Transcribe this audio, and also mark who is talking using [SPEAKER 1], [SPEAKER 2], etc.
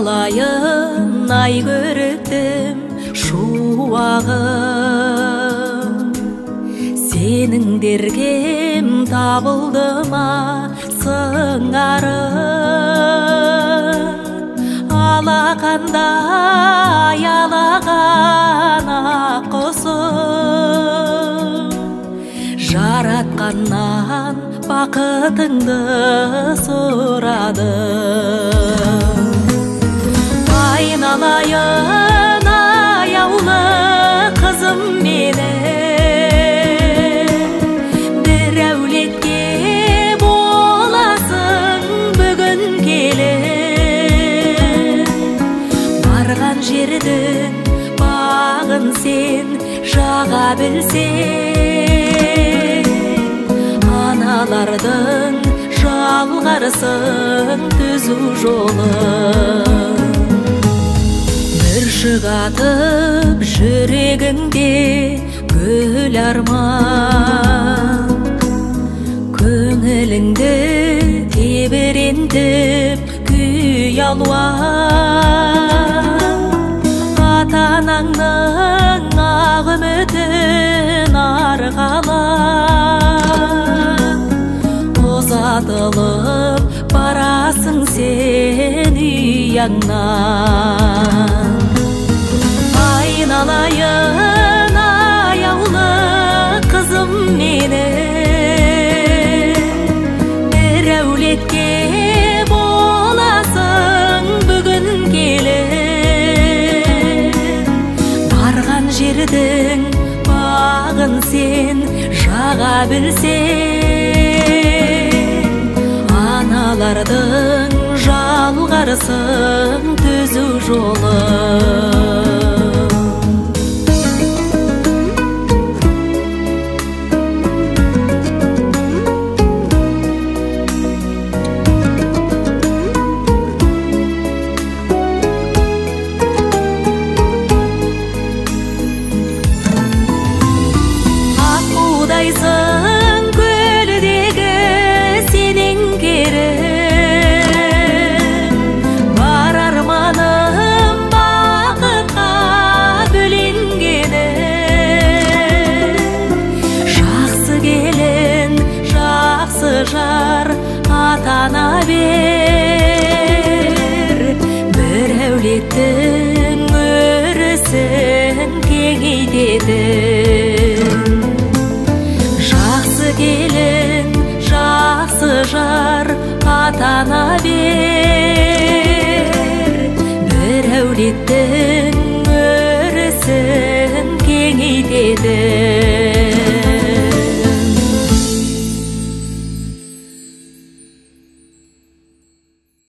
[SPEAKER 1] айналайын ай көріктім шуағым, сенің дергем табылды ма сыңарың, алақандай алаған ақ құсым, жаратқаннан бақытыңды сұрадым. Айналайын аяулы қызым менің, бір әулетке боласың бүгін келіп, барған жердің бағын сен жаға білсең, аналардың жалғарсын түзу жолын. Бір шығатып жүрегіңде гүл арман, көңіліңді тебірентіп күй алуан, ата-анаңның ақ үмітін арқалап, ұзатылып барасың сен ұяңнан. Айналайын аяулы қызым менің, бір әулетке боласың бүгін келіп, барған жердің бағын сен жаға білсең, аналардың жалғарсын түзу жолын. Аққудайсың көлдегі сенің керім, бар арманым бақытқа бөленгенім, жақсы келін, жақсы жар ата-ана бер, бір әулеттің өрісін кеңейтетін. Жақсы келін, жақсы жар ата-ана бер, бір әулеттің өрісін кеңейтеді.